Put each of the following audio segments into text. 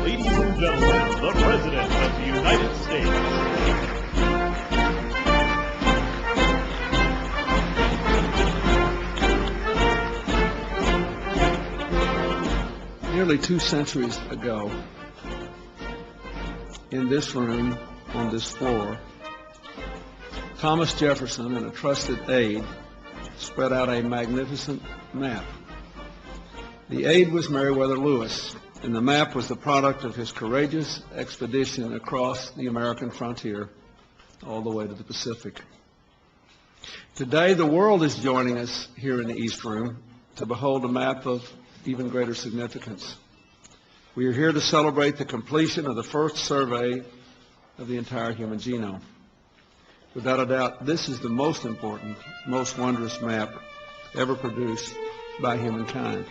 Ladies and gentlemen, the President of the United States. Nearly 2 centuries ago, in this room, on this floor, Thomas Jefferson and a trusted aide spread out a magnificent map. The aide was Meriwether Lewis, and the map was the product of his courageous expedition across the American frontier all the way to the Pacific. Today, the world is joining us here in the East Room to behold a map of even greater significance. We are here to celebrate the completion of the first survey of the entire human genome. Without a doubt, this is the most important, most wondrous map ever produced by humankind.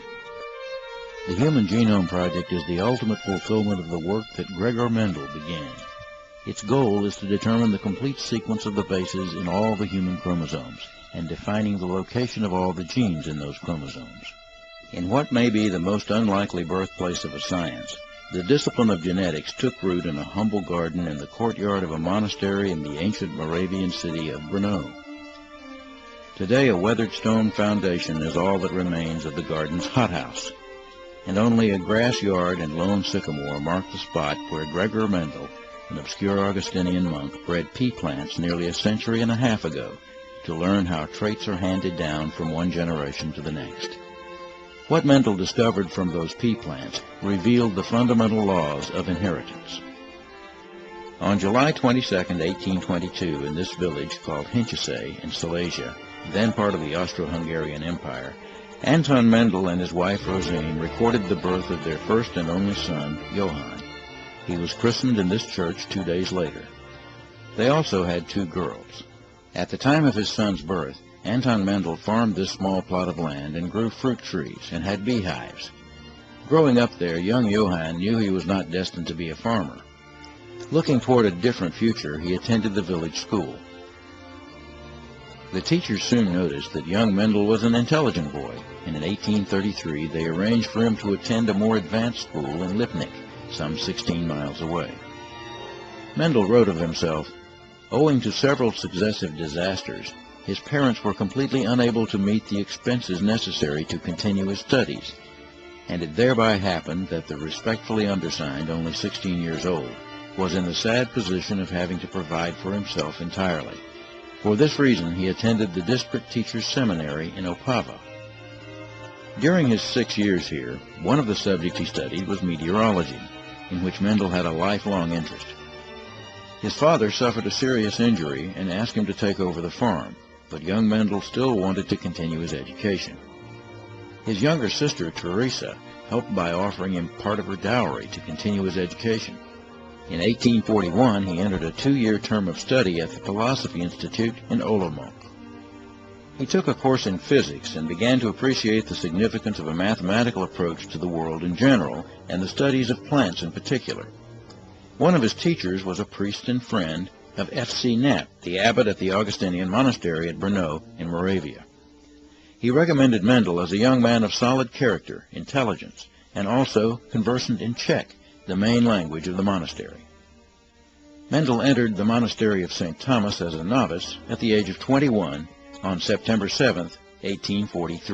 The Human Genome Project is the ultimate fulfillment of the work that Gregor Mendel began. Its goal is to determine the complete sequence of the bases in all the human chromosomes and defining the location of all the genes in those chromosomes. In what may be the most unlikely birthplace of a science, the discipline of genetics took root in a humble garden in the courtyard of a monastery in the ancient Moravian city of Brno. Today, a weathered stone foundation is all that remains of the garden's hothouse, and only a grass yard and lone sycamore mark the spot where Gregor Mendel, an obscure Augustinian monk, bred pea plants nearly a century and a half ago to learn how traits are handed down from one generation to the next. What Mendel discovered from those pea plants revealed the fundamental laws of inheritance. On July 22, 1822, in this village called Hinchese in Silesia, then part of the Austro-Hungarian Empire, Anton Mendel and his wife Rosine recorded the birth of their first and only son, Johann. He was christened in this church 2 days later. They also had 2 girls. At the time of his son's birth, Anton Mendel farmed this small plot of land and grew fruit trees and had beehives. Growing up there, young Johann knew he was not destined to be a farmer. Looking toward a different future, he attended the village school. The teachers soon noticed that young Mendel was an intelligent boy, and in 1833 they arranged for him to attend a more advanced school in Lipnik, some 16 miles away. Mendel wrote of himself, "Owing to several successive disasters, his parents were completely unable to meet the expenses necessary to continue his studies, and it thereby happened that the respectfully undersigned, only 16 years old, was in the sad position of having to provide for himself entirely. For this reason, he attended the district teacher's seminary in Opava. During his 6 years here, one of the subjects he studied was meteorology, in which Mendel had a lifelong interest. His father suffered a serious injury and asked him to take over the farm, but young Mendel still wanted to continue his education. His younger sister, Teresa, helped by offering him part of her dowry to continue his education. In 1841, he entered a 2-year term of study at the Philosophy Institute in Olomouc. He took a course in physics and began to appreciate the significance of a mathematical approach to the world in general and the studies of plants in particular. One of his teachers was a priest and friend of F.C. Knapp, the abbot at the Augustinian monastery at Brno in Moravia. He recommended Mendel as a young man of solid character, intelligence, and also conversant in Czech, the main language of the monastery. Mendel entered the monastery of St. Thomas as a novice at the age of 21 on September 7, 1843.